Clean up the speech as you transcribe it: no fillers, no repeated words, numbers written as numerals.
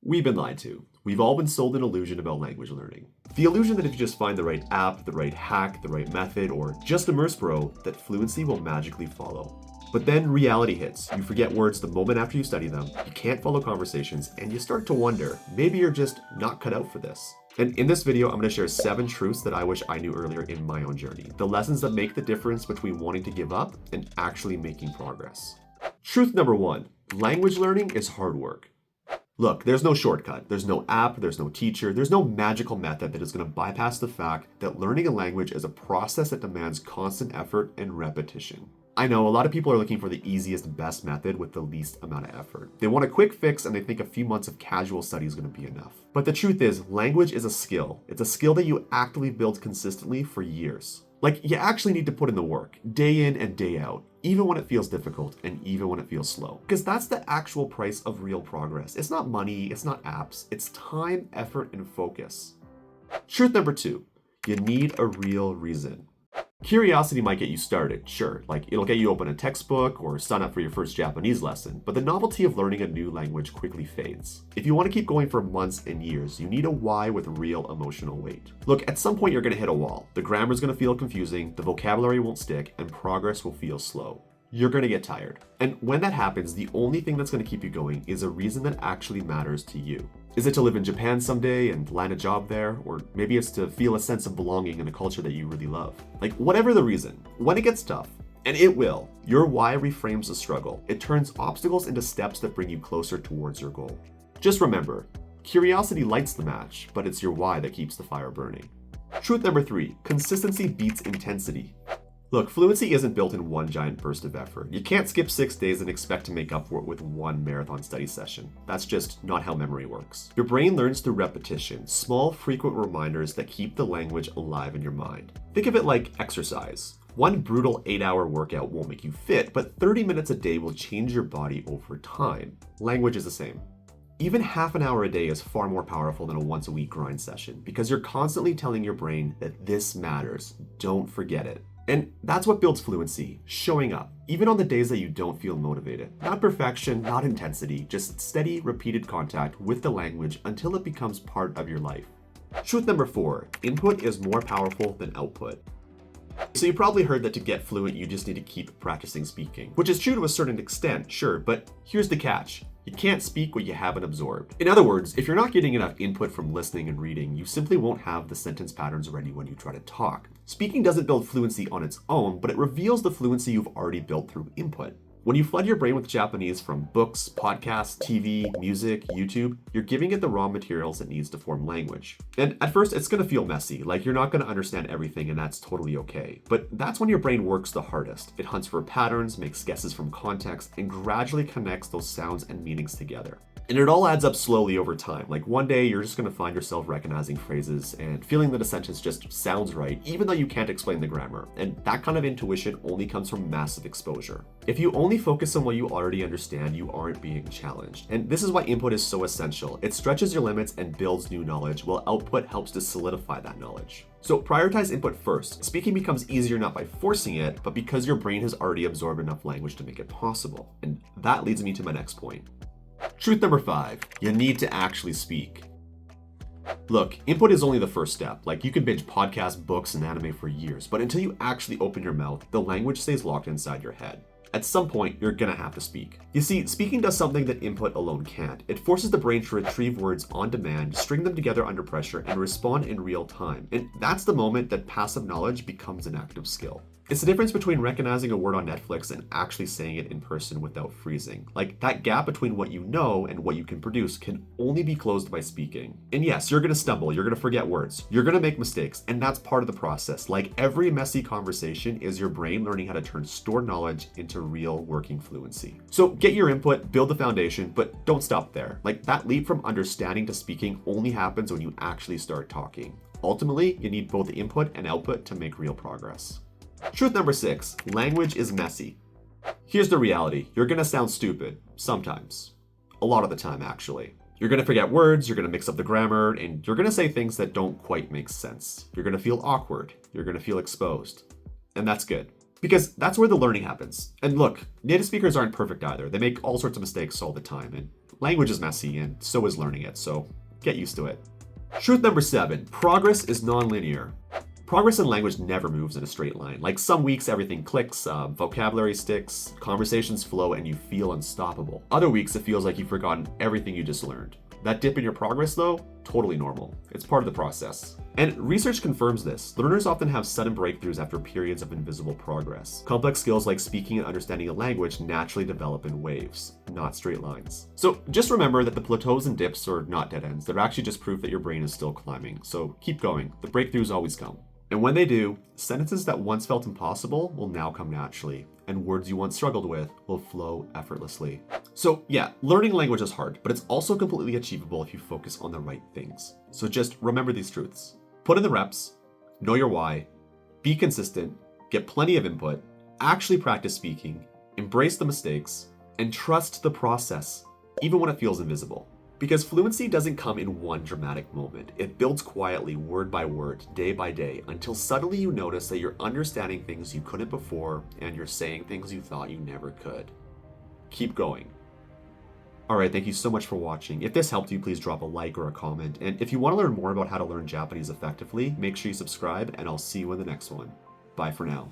We've been lied to. We've all been sold an illusion about language learning. The illusion that if you just find the right app, the right hack, the right method, or just Immerse Bro, that fluency will magically follow. But then reality hits. You forget words the moment after you study them, you can't follow conversations, and you start to wonder, maybe you're just not cut out for this. And in this video, I'm going to share 7 truths that I wish I knew earlier in my own journey. The lessons that make the difference between wanting to give up and actually making progress. Truth number 1, language learning is hard work. Look, there's no shortcut, there's no app, there's no teacher, there's no magical method that is going to bypass the fact that learning a language is a process that demands constant effort and repetition. I know a lot of people are looking for the easiest, best method with the least amount of effort. They want a quick fix and they think a few months of casual study is going to be enough. But the truth is, language is a skill. It's a skill that you actively build consistently for years. Like, you actually need to put in the work, day in and day out, even when it feels difficult and even when it feels slow. Because that's the actual price of real progress. It's not money, it's not apps, it's time, effort, and focus. Truth number 2, you need a real reason. Curiosity might get you started, sure, like it'll get you open a textbook or sign up for your first Japanese lesson, but the novelty of learning a new language quickly fades. If you want to keep going for months and years, you need a why with real emotional weight. Look, at some point you're going to hit a wall. The grammar's going to feel confusing, the vocabulary won't stick, and progress will feel slow. You're going to get tired. And when that happens, the only thing that's going to keep you going is a reason that actually matters to you. Is it to live in Japan someday and land a job there? Or maybe it's to feel a sense of belonging in a culture that you really love. Like, whatever the reason, when it gets tough, and it will, your why reframes the struggle. It turns obstacles into steps that bring you closer towards your goal. Just remember, curiosity lights the match, but it's your why that keeps the fire burning. Truth number 3, consistency beats intensity. Look, fluency isn't built in one giant burst of effort. You can't skip 6 days and expect to make up for it with one marathon study session. That's just not how memory works. Your brain learns through repetition, small, frequent reminders that keep the language alive in your mind. Think of it like exercise. One brutal 8-hour workout won't make you fit, but 30 minutes a day will change your body over time. Language is the same. Even half an hour a day is far more powerful than a once-a-week grind session because you're constantly telling your brain that this matters. Don't forget it. And that's what builds fluency, showing up, even on the days that you don't feel motivated. Not perfection, not intensity, just steady, repeated contact with the language until it becomes part of your life. Truth number 4, input is more powerful than output. So you probably heard that to get fluent, you just need to keep practicing speaking, which is true to a certain extent, sure, but here's the catch. You can't speak what you haven't absorbed. In other words, if you're not getting enough input from listening and reading, you simply won't have the sentence patterns ready when you try to talk. Speaking doesn't build fluency on its own, but it reveals the fluency you've already built through input. When you flood your brain with Japanese from books, podcasts, TV, music, YouTube, you're giving it the raw materials it needs to form language. And at first, it's going to feel messy, like you're not going to understand everything, and that's totally okay. But that's when your brain works the hardest. It hunts for patterns, makes guesses from context, and gradually connects those sounds and meanings together. And it all adds up slowly over time. Like one day, you're just going to find yourself recognizing phrases and feeling that a sentence just sounds right, even though you can't explain the grammar. And that kind of intuition only comes from massive exposure. If you only focus on what you already understand, you aren't being challenged. And this is why input is so essential. It stretches your limits and builds new knowledge, while output helps to solidify that knowledge. So prioritize input first. Speaking becomes easier not by forcing it, but because your brain has already absorbed enough language to make it possible. And that leads me to my next point. Truth number 5, you need to actually speak. Look, input is only the first step. Like, you can binge podcasts, books, and anime for years, but until you actually open your mouth, the language stays locked inside your head. At some point, you're gonna have to speak. You see, speaking does something that input alone can't. It forces the brain to retrieve words on demand, string them together under pressure, and respond in real time. And that's the moment that passive knowledge becomes an active skill. It's the difference between recognizing a word on Netflix and actually saying it in person without freezing. Like, that gap between what you know and what you can produce can only be closed by speaking. And yes, you're gonna stumble, you're gonna forget words, you're gonna make mistakes, and that's part of the process. Like, every messy conversation is your brain learning how to turn stored knowledge into real working fluency. So get your input, build the foundation, but don't stop there. Like, that leap from understanding to speaking only happens when you actually start talking. Ultimately, you need both input and output to make real progress. Truth number 6, language is messy. Here's the reality. You're gonna sound stupid, sometimes. A lot of the time, actually. You're gonna forget words, you're gonna mix up the grammar, and you're gonna say things that don't quite make sense. You're gonna feel awkward, you're gonna feel exposed. And that's good. Because that's where the learning happens. And look, native speakers aren't perfect either. They make all sorts of mistakes all the time. And Language is messy, and so is learning it, so get used to it. Truth number 7, progress is non-linear. Progress in language never moves in a straight line. Like some weeks everything clicks, vocabulary sticks, conversations flow, and you feel unstoppable. Other weeks it feels like you've forgotten everything you just learned. That dip in your progress though, totally normal. It's part of the process. And research confirms this. Learners often have sudden breakthroughs after periods of invisible progress. Complex skills like speaking and understanding a language naturally develop in waves, not straight lines. So just remember that the plateaus and dips are not dead ends. They're actually just proof that your brain is still climbing. So keep going. The breakthroughs always come. And when they do, sentences that once felt impossible will now come naturally, and words you once struggled with will flow effortlessly. So yeah, learning language is hard, but it's also completely achievable if you focus on the right things. So just remember these truths. Put in the reps, know your why, be consistent, get plenty of input, actually practice speaking, embrace the mistakes, and trust the process, even when it feels invisible. Because fluency doesn't come in one dramatic moment. It builds quietly, word by word, day by day, until suddenly you notice that you're understanding things you couldn't before, and you're saying things you thought you never could. Keep going. Alright, thank you so much for watching. If this helped you, please drop a like or a comment. And if you want to learn more about how to learn Japanese effectively, make sure you subscribe, and I'll see you in the next one. Bye for now.